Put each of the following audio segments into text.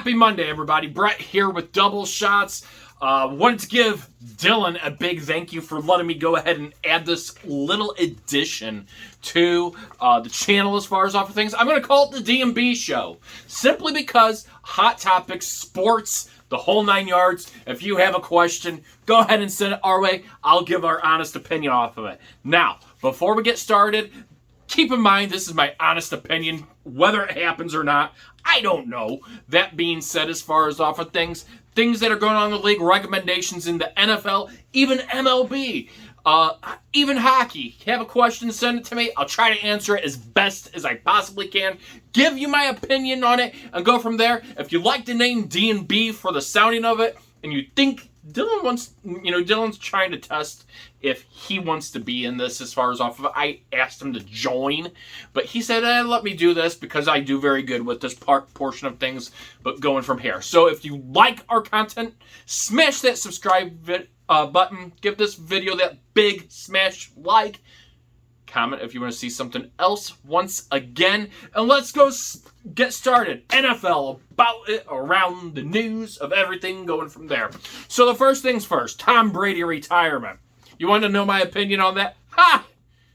Happy Monday, everybody. Brett here with Double Shots. Wanted to give Dylan a big thank you for letting me go ahead and add this little addition to the channel as far as offer things. I'm going to call it the D&B Show, simply because hot topics, sports, the whole 9 yards. If you have a question, go ahead and send it our way. I'll give our honest opinion off of it. Now, before we get started, keep in mind this is my honest opinion. Whether it happens or not, I don't know. That being said, as far as offer things that are going on in the league, recommendations in the NFL, even MLB, even hockey. Have a question, send it to me. I'll try to answer it as best as I possibly can. Give you my opinion on it and go from there. If you like the name D&B for the sounding of it, and you think Dylan's trying to test if he wants to be in this as far as off of it. I asked him to join, but he said, let me do this because I do very good with this portion of things, but going from here. So if you like our content, smash that subscribe button. Give this video that big smash like. Comment if you want to see something else once again. And let's go get started. NFL, about it, around the news of everything, going from there. So the first things first, Tom Brady retirement. You want to know my opinion on that? Ha!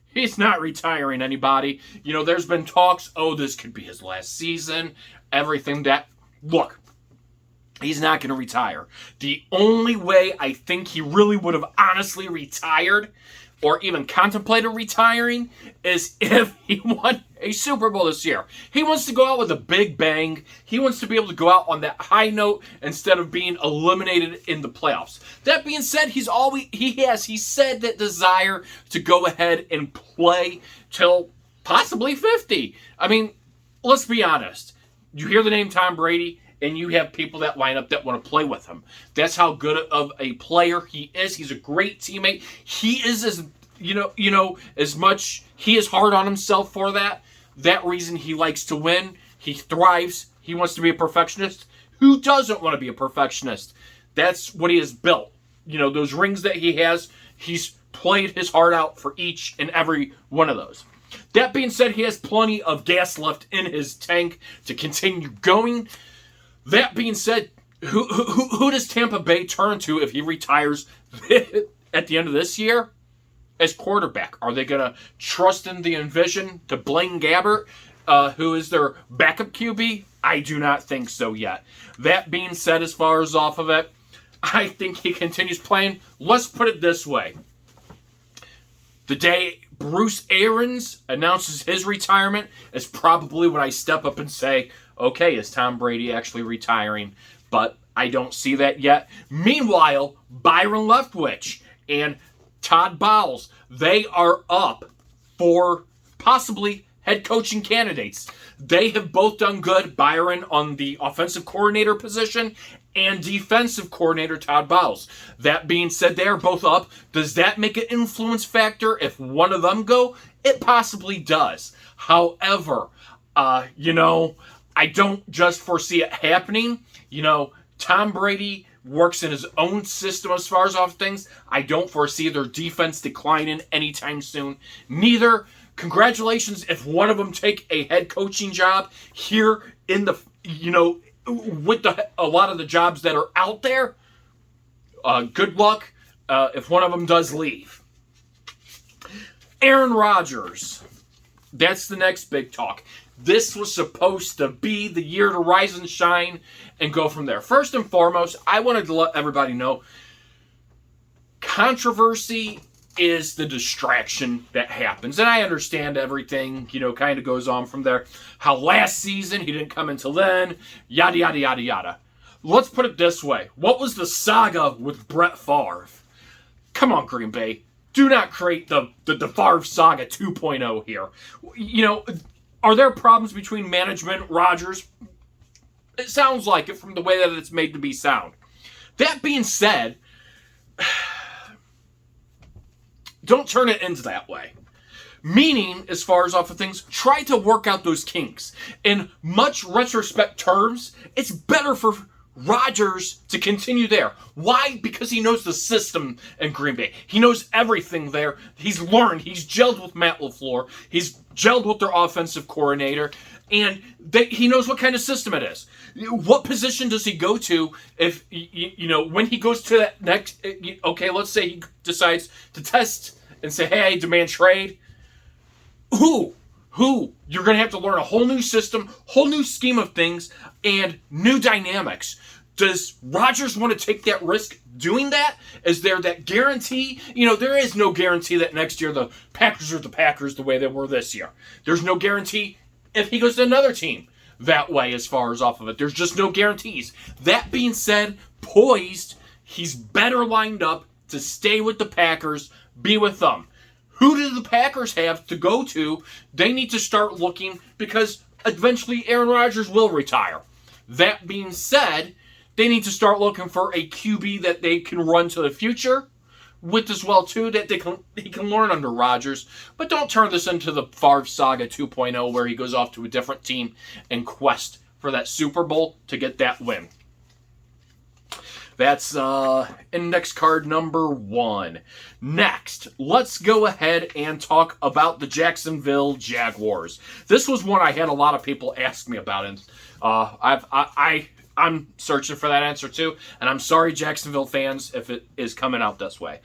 He's not retiring anybody. There's been talks, this could be his last season, everything that... Look, he's not going to retire. The only way I think he really would have honestly retired or even contemplated retiring is if he won a Super Bowl this year. He wants to go out with a big bang. He wants to be able to go out on that high note instead of being eliminated in the playoffs. That being said, he said that desire to go ahead and play till possibly 50. I mean, let's be honest. You hear the name Tom Brady, and you have people that line up that want to play with him. That's how good of a player he is. He's a great teammate. He is as much, he is hard on himself for that. That reason he likes to win. He thrives. He wants to be a perfectionist. Who doesn't want to be a perfectionist? That's what he has built. Those rings that he has, he's played his heart out for each and every one of those. That being said, he has plenty of gas left in his tank to continue going. That being said, who does Tampa Bay turn to if he retires at the end of this year as quarterback? Are they going to trust in the envision to Blaine Gabbert, who is their backup QB? I do not think so yet. That being said, as far as off of it, I think he continues playing. Let's put it this way. The day Bruce Arians announces his retirement is probably when I step up and say, okay, is Tom Brady actually retiring? But I don't see that yet. Meanwhile, Byron Leftwich and Todd Bowles, they are up for possibly head coaching candidates. They have both done good. Byron on the offensive coordinator position and defensive coordinator Todd Bowles. That being said, they are both up. Does that make an influence factor if one of them go? It possibly does. However, I don't just foresee it happening. Tom Brady works in his own system as far as off things. I don't foresee their defense declining anytime soon. Neither. Congratulations if one of them take a head coaching job here in the, with a lot of the jobs that are out there. Good luck if one of them does leave. Aaron Rodgers. That's the next big talk. This was supposed to be the year to rise and shine and go from there. First and foremost, I wanted to let everybody know controversy is the distraction that happens. And I understand everything, kind of goes on from there. How last season he didn't come until then, yada, yada, yada, yada. Let's put it this way. What was the saga with Brett Favre? Come on, Green Bay. Do not create the Favre saga 2.0 here. Are there problems between management, Rodgers? It sounds like it from the way that it's made to be sound. That being said, don't turn it into that way. Meaning, as far as off of things, try to work out those kinks. In much retrospect terms, it's better for Rodgers to continue there. Why? Because he knows the system in Green Bay. He knows everything there. He's learned. He's gelled with Matt LaFleur. He's gelled with their offensive coordinator. And he knows what kind of system it is. What position does he go to if, when he goes to that next, okay, let's say he decides to test and say, hey, I demand trade. Who? You're going to have to learn a whole new system, whole new scheme of things, and new dynamics. Does Rodgers want to take that risk doing that? Is there that guarantee? There is no guarantee that next year the Packers are the Packers the way they were this year. There's no guarantee if he goes to another team that way as far as off of it. There's just no guarantees. That being said, poised, he's better lined up to stay with the Packers, be with them. Who do the Packers have to go to? They need to start looking because eventually Aaron Rodgers will retire. That being said, they need to start looking for a QB that they can run to the future with as well, too, that he can learn under Rodgers. But don't turn this into the Favre Saga 2.0 where he goes off to a different team and quest for that Super Bowl to get that win. That's index card number 1. Next, let's go ahead and talk about the Jacksonville Jaguars. This was one I had a lot of people ask me about, and I'm searching for that answer too, and I'm sorry, Jacksonville fans, if it is coming out this way.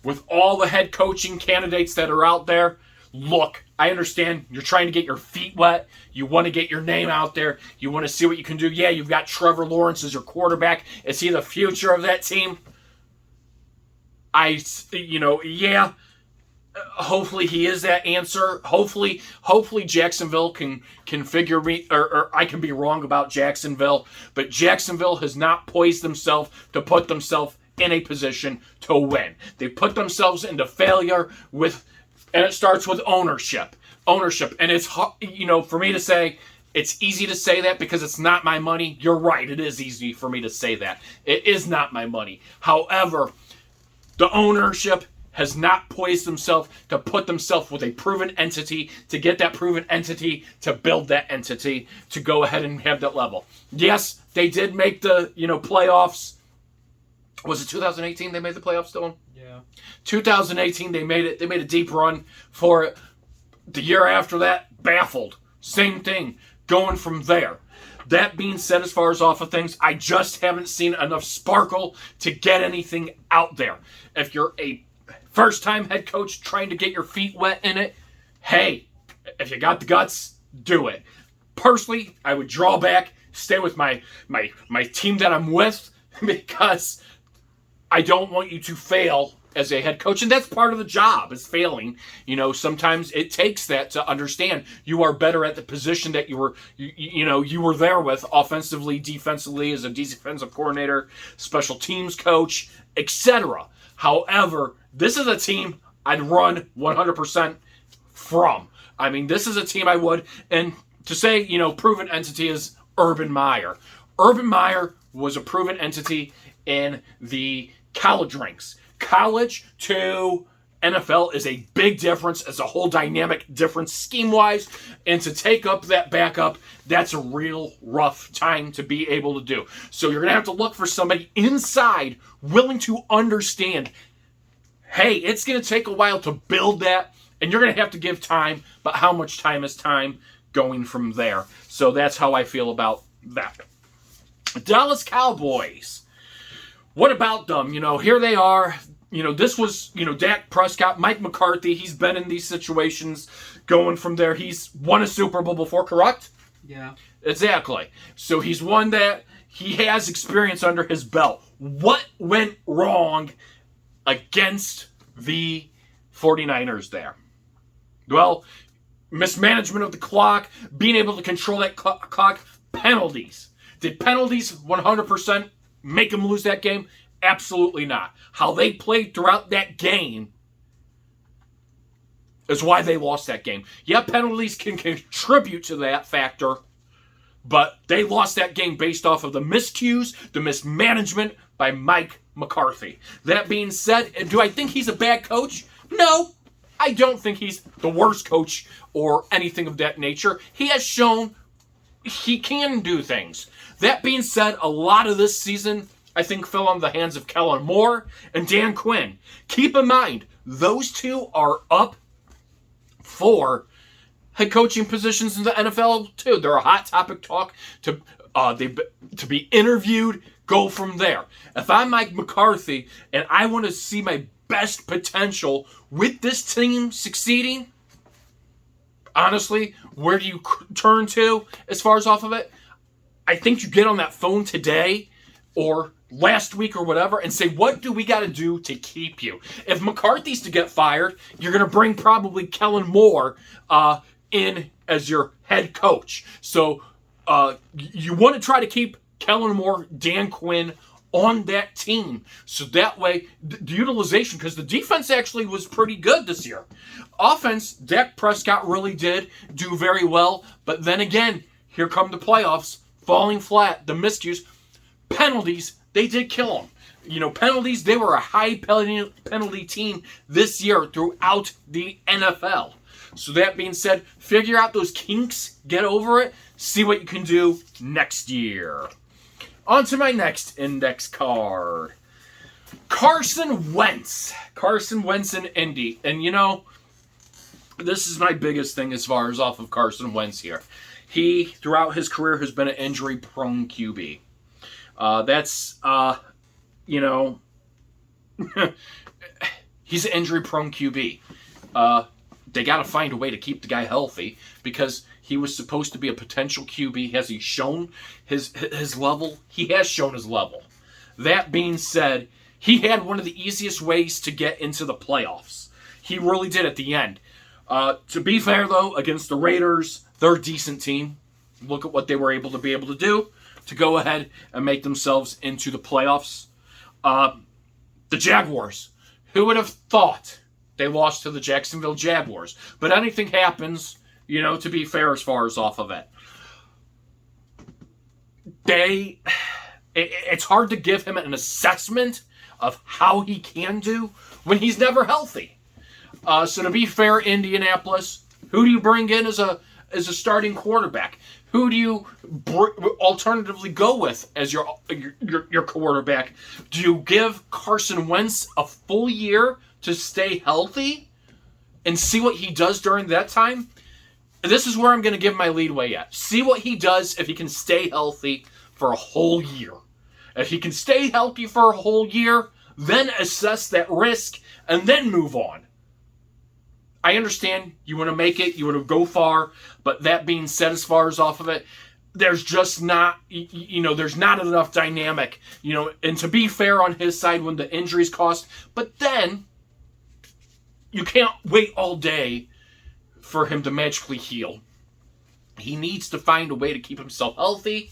With all the head coaching candidates that are out there, look, I understand you're trying to get your feet wet. You want to get your name out there. You want to see what you can do. Yeah, you've got Trevor Lawrence as your quarterback. Is he the future of that team? Yeah. Hopefully he is that answer. Hopefully Jacksonville can figure me, or I can be wrong about Jacksonville, but Jacksonville has not poised themselves to put themselves in a position to win. They put themselves into failure and it starts with ownership. And it's, for me to say, it's easy to say that because it's not my money. You're right, it is easy for me to say that. It is not my money. However, the ownership has not poised themselves to put themselves with a proven entity, to get that proven entity, to build that entity, to go ahead and have that level. Yes, they did make the, playoffs. Was it 2018 they made the playoffs, Dylan? Yeah. 2018 they made it. They made a deep run for it. The year after that, baffled. Same thing. Going from there. That being said, as far as off of things, I just haven't seen enough sparkle to get anything out there. If you're a first-time head coach trying to get your feet wet in it, hey, if you got the guts, do it. Personally, I would draw back, stay with my team that I'm with, because I don't want you to fail as a head coach, and that's part of the job, is failing. Sometimes it takes that to understand you are better at the position that you were there with, offensively, defensively, as a defensive coordinator, special teams coach, etc. However, this is a team I'd run 100% from. I mean, this is a team I would, and to say, proven entity is Urban Meyer. Urban Meyer was a proven entity in the college ranks. College to NFL is a big difference. It's a whole dynamic difference scheme-wise. And to take up that backup, that's a real rough time to be able to do. So you're going to have to look for somebody inside willing to understand, hey, it's going to take a while to build that, and you're going to have to give time, but how much time is time going from there? So that's how I feel about that. Dallas Cowboys. What about them? Here they are. This was, Dak Prescott, Mike McCarthy. He's been in these situations going from there. He's won a Super Bowl before, correct? Yeah. Exactly. So he's won that. He has experience under his belt. What went wrong against the 49ers there? Well, mismanagement of the clock, being able to control that clock, penalties. Did penalties 100% make them lose that game? Absolutely not. How they played throughout that game is why they lost that game. Yeah, penalties can contribute to that factor, but they lost that game based off of the miscues, the mismanagement by Mike McCarthy. That being said, do I think he's a bad coach? No, I don't think he's the worst coach or anything of that nature. He has shown he can do things. That being said, a lot of this season, I think, fell on the hands of Kellen Moore and Dan Quinn. Keep in mind, those two are up for head coaching positions in the NFL too. They're a hot topic talk to be interviewed. Go from there. If I'm Mike McCarthy and I want to see my best potential with this team succeeding, honestly, where do you turn to as far as off of it? I think you get on that phone today or last week or whatever and say, what do we got to do to keep you? If McCarthy's to get fired, you're going to bring probably Kellen Moore in as your head coach. So you want to try to keep Kellen Moore, Dan Quinn on that team. So that way, the utilization, because the defense actually was pretty good this year. Offense, Dak Prescott really did do very well. But then again, here come the playoffs, falling flat, the miscues, penalties, they did kill them. Penalties, they were a high penalty team this year throughout the NFL. So that being said, figure out those kinks, get over it, see what you can do next year. On to my next index card. Carson Wentz. Carson Wentz in Indy. And this is my biggest thing as far as off of Carson Wentz here. He, throughout his career, has been an injury-prone QB. He's an injury-prone QB. They got to find a way to keep the guy healthy because he was supposed to be a potential QB. Has he shown his level? He has shown his level. That being said, he had one of the easiest ways to get into the playoffs. He really did at the end. To be fair, though, against the Raiders, they're a decent team. Look at what they were able to do to go ahead and make themselves into the playoffs. The Jaguars. Who would have thought they lost to the Jacksonville Jaguars? But anything happens, to be fair as far as off of it. It's hard to give him an assessment of how he can do when he's never healthy. So to be fair, Indianapolis, who do you bring in as a starting quarterback? Who do you alternatively go with as your quarterback? Do you give Carson Wentz a full year to stay healthy and see what he does during that time? This is where I'm going to give my leadway at. See what he does if he can stay healthy for a whole year. If he can stay healthy for a whole year, then assess that risk and then move on. I understand you want to make it, you want to go far, but that being said, as far as off of it, there's just not, there's not enough dynamic, and to be fair on his side when the injuries cost, but then you can't wait all day for him to magically heal. He needs to find a way to keep himself healthy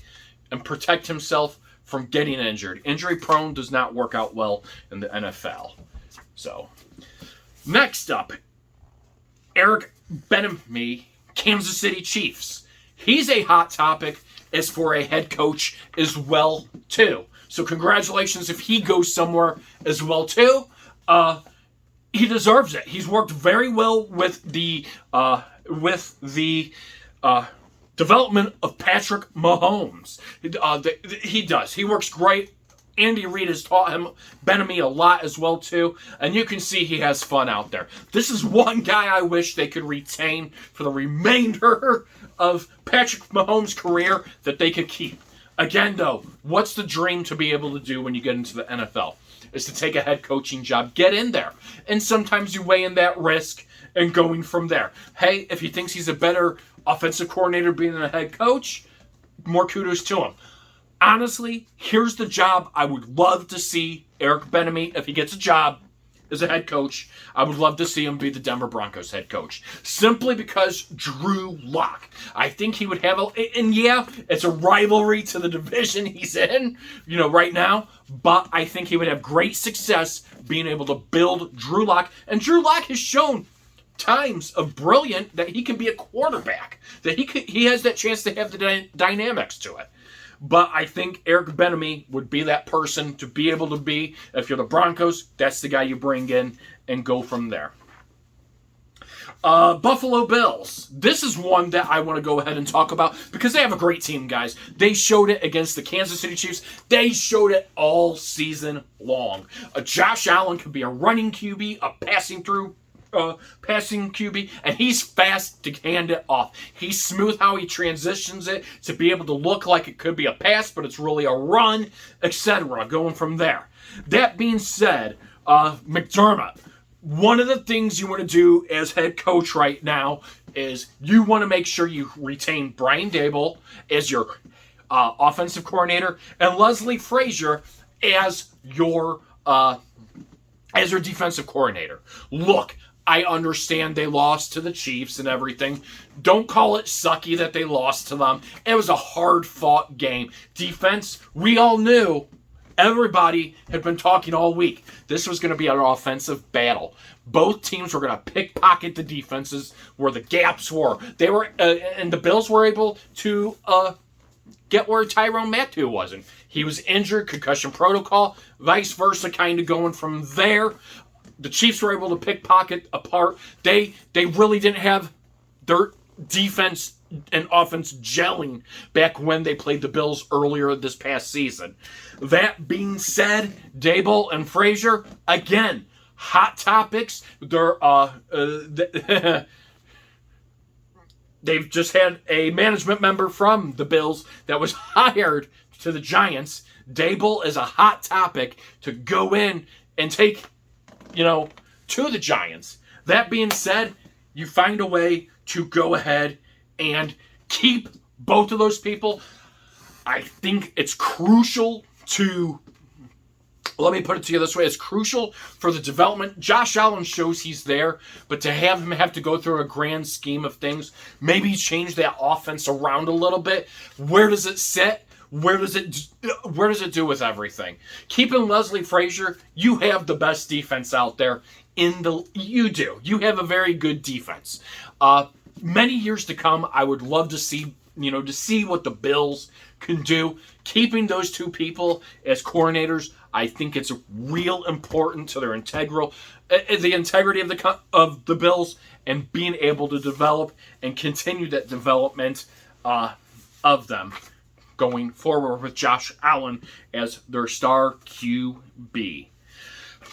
and protect himself from getting injured. Injury prone does not work out well in the NFL. So, next up, Eric Bieniemy, Kansas City Chiefs. He's a hot topic as for a head coach as well, too. So congratulations if he goes somewhere as well, too. He deserves it. He's worked very well with the development of Patrick Mahomes. He does. He works great. Andy Reid has taught him Bieniemy a lot as well, too. And you can see he has fun out there. This is one guy I wish they could retain for the remainder of Patrick Mahomes' career that they could keep. Again, though, what's the dream to be able to do when you get into the NFL? Is to take a head coaching job. Get in there. And sometimes you weigh in that risk and going from there. Hey, if he thinks he's a better offensive coordinator being a head coach, more kudos to him. Honestly, here's the job I would love to see Eric Bieniemy, if he gets a job as a head coach, I would love to see him be the Denver Broncos head coach. Simply because Drew Lock. I think he would have and yeah, it's a rivalry to the division he's in, right now, but I think he would have great success being able to build Drew Lock. And Drew Lock has shown times of brilliant that he can be a quarterback, that he has that chance to have the dynamics to it. But I think Eric Bieniemy would be that person to be able to be, if you're the Broncos, that's the guy you bring in and go from there. Buffalo Bills. This is one that I want to go ahead and talk about because they have a great team, guys. They showed it against the Kansas City Chiefs. They showed it all season long. Josh Allen could be a running QB, a passing through passing QB, and he's fast to hand it off. He's smooth how he transitions it to be able to look like it could be a pass, but it's really a run, etc. Going from there. That being said, McDermott, one of the things you want to do as head coach right now is you want to make sure you retain Brian Daboll as your offensive coordinator and Leslie Frazier as your defensive coordinator. Look, I understand they lost to the Chiefs and everything. Don't call it sucky that they lost to them. It was a hard-fought game. Defense, we all knew. Everybody had been talking all week. This was going to be an offensive battle. Both teams were going to pickpocket the defenses where the gaps were. They were, and the Bills were able to get where Tyrann Mathieu wasn't. He was injured, concussion protocol, vice versa, kind of going from there. The Chiefs were able to pickpocket apart. They really didn't have their defense and offense gelling back when they played the Bills earlier this past season. That being said, Daboll and Frazier, again, hot topics. They've just had a management member from the Bills that was hired to the Giants. Daboll is a hot topic to go in and take, to the Giants. That being said, you find a way to go ahead and keep both of those people. I think it's crucial to, let me put it to you this way, it's crucial for the development. Josh Allen shows he's there, but to have him have to go through a grand scheme of things, maybe change that offense around a little bit. Where does it sit? Where does it do with everything? Keeping Leslie Frazier, you have the best defense out there you do. You have a very good defense. Many years to come, I would love to see what the Bills can do. Keeping those two people as coordinators, I think it's real important to their the integrity of the Bills and being able to develop and continue that development of them going forward with Josh Allen as their star QB.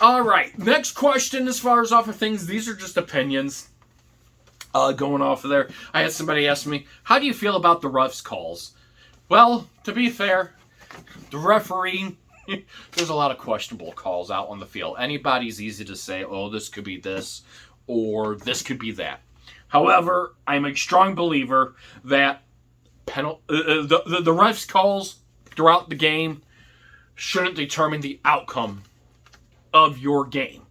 All right, next question as far as off of things. These are just opinions going off of there. I had somebody ask me, how do you feel about the refs' calls? Well, to be fair, the referee, there's a lot of questionable calls out on the field. Anybody's easy to say, oh, this could be this or this could be that. However, I'm a strong believer that the refs' calls throughout the game shouldn't determine the outcome of your game.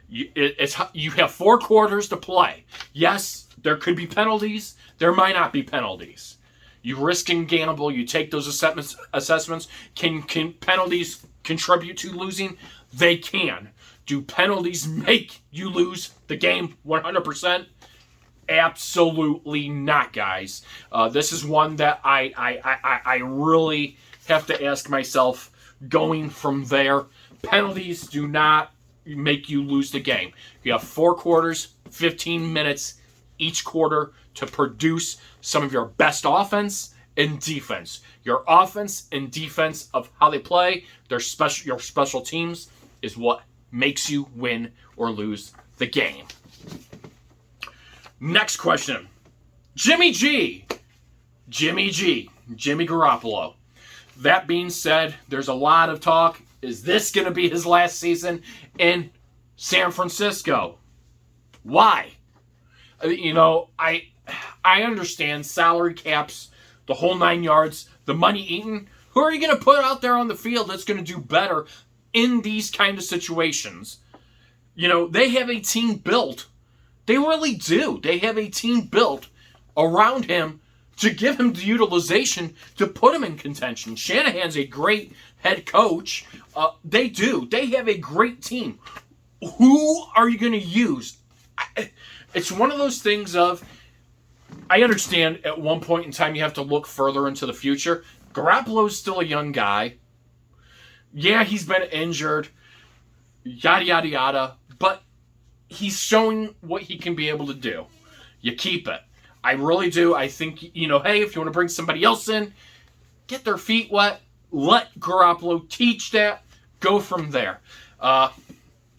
You have 4 quarters to play. Yes, there could be penalties. There might not be penalties. You risk and gamble. You take those assessments. Can penalties contribute to losing? They can. Do penalties make you lose the game 100%? Absolutely not, guys. This is one that I really have to ask myself going from there. Penalties do not make you lose the game. You have 4 quarters, 15 minutes each quarter to produce some of your best offense and defense. Your offense and defense of how they play, your special teams is what makes you win or lose the game. Next question. Jimmy Garoppolo. That being said, there's a lot of talk. Is this going to be his last season in San Francisco? Why? I understand salary caps, the whole 9 yards, the money eaten. Who are you going to put out there on the field that's going to do better in these kind of situations? They have a team built. They really do. They have a team built around him to give him the utilization to put him in contention. Shanahan's a great head coach. They do. They have a great team. Who are you going to use? It's one of those things of, I understand at one point in time you have to look further into the future. Garoppolo's still a young guy. Yeah, he's been injured. Yada, yada, yada. But he's showing what he can be able to do. You keep it. I really do. I think, hey, if you want to bring somebody else in, get their feet wet. Let Garoppolo teach that. Go from there.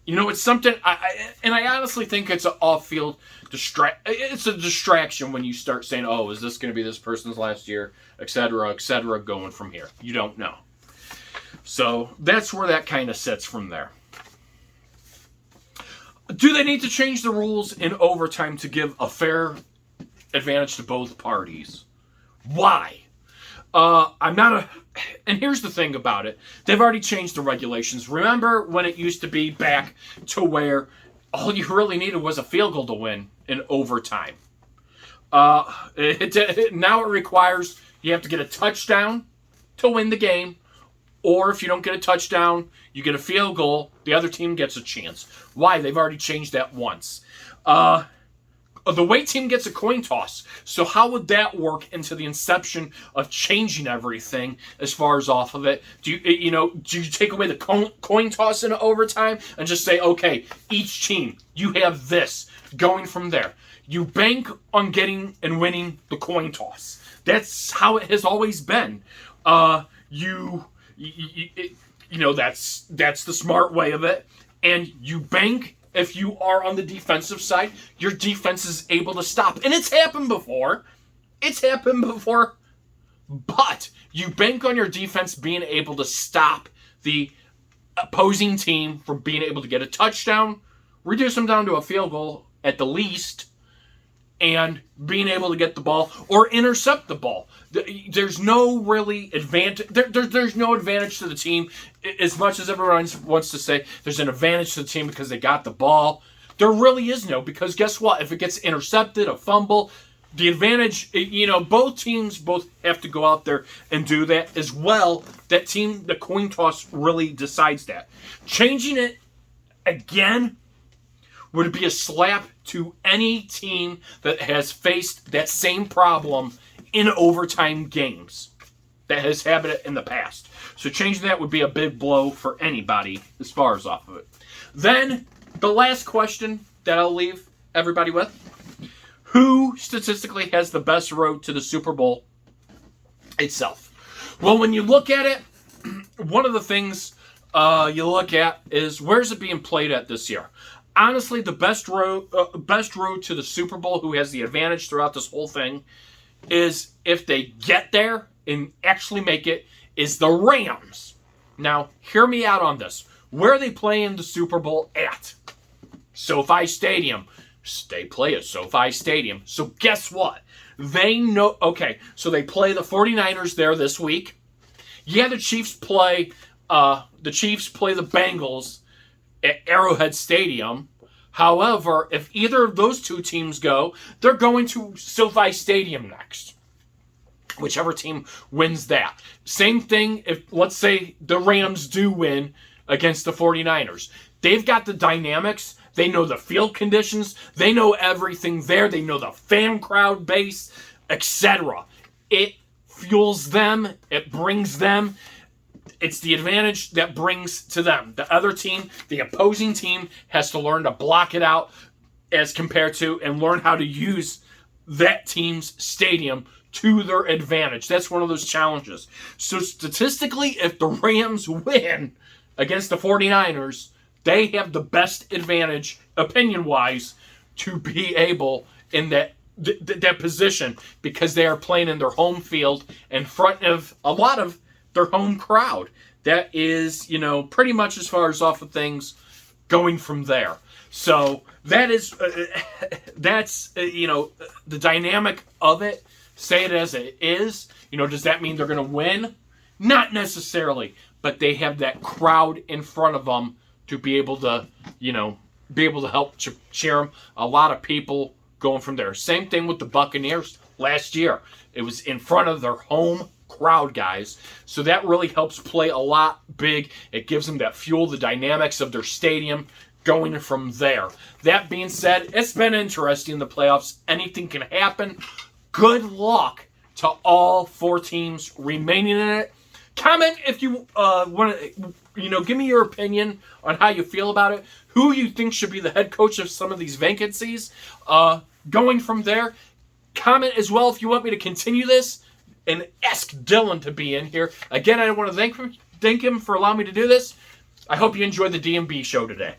It's something, I honestly think it's an off-field it's a distraction when you start saying, oh, is this going to be this person's last year, et cetera, going from here. You don't know. So that's where that kind of sits from there. Do they need to change the rules in overtime to give a fair advantage to both parties? Why? And here's the thing about it. They've already changed the regulations. Remember when it used to be back to where all you really needed was a field goal to win in overtime? Now it requires you have to get a touchdown to win the game, or if you don't get a touchdown, you get a field goal, the other team gets a chance. Why? They've already changed that once. The away team gets a coin toss. So how would that work into the inception of changing everything as far as off of it? Do you take away the coin toss in overtime and just say, okay, each team, you have this going from there. You bank on getting and winning the coin toss. That's how it has always been. That's the smart way of it. And you bank. If you are on the defensive side, your defense is able to stop. And it's happened before. But you bank on your defense being able to stop the opposing team from being able to get a touchdown, reduce them down to a field goal at the least, and being able to get the ball or intercept the ball. There's no really advantage. There's no advantage to the team, as much as everyone wants to say there's an advantage to the team because they got the ball. There really is no, because guess what? If it gets intercepted, a fumble, the advantage, both teams have to go out there and do that as well. That team, the coin toss really decides that. Changing it again would be a slap to any team that has faced that same problem in overtime games that has happened in the past. So changing that would be a big blow for anybody as far as off of it. Then, the last question that I'll leave everybody with. Who statistically has the best road to the Super Bowl itself? Well, when you look at it, one of the things you look at is where's it being played at this year? Honestly, the best road to the Super Bowl, who has the advantage throughout this whole thing, is if they get there and actually make it, is the Rams. Now, hear me out on this. Where are they playing the Super Bowl at? SoFi Stadium. They play at SoFi Stadium. So guess what? They know. Okay, so they play the 49ers there this week. Yeah, the Chiefs play the Bengals at Arrowhead Stadium. However, if either of those two teams go, they're going to SoFi Stadium next. Whichever team wins that. Same thing if, let's say, the Rams do win against the 49ers. They've got the dynamics. They know the field conditions. They know everything there. They know the fan crowd base, etc. It fuels them. It brings them. It's the advantage that brings to them. The other team, the opposing team, has to learn to block it out as compared to and learn how to use that team's stadium to their advantage. That's one of those challenges. So statistically, if the Rams win against the 49ers, they have the best advantage, opinion-wise, to be able in that position because they are playing in their home field in front of a lot of their home crowd. That is, pretty much as far as off of things going from there. So that is, the dynamic of it. Say it as it is. Does that mean they're going to win? Not necessarily, but they have that crowd in front of them to be able to, help cheer them. A lot of people going from there. Same thing with the Buccaneers last year. It was in front of their home crowd, guys. So that really helps play a lot big. It gives them that fuel, the dynamics of their stadium going from there. That being said, it's been interesting in the playoffs. Anything can happen. Good luck to all four teams remaining in it. Comment if you want to, give me your opinion on how you feel about it. Who you think should be the head coach of some of these vacancies. Going from there, comment as well if you want me to continue this and ask Dylan to be in here. Again, I want to thank him for allowing me to do this. I hope you enjoyed the DMB show today.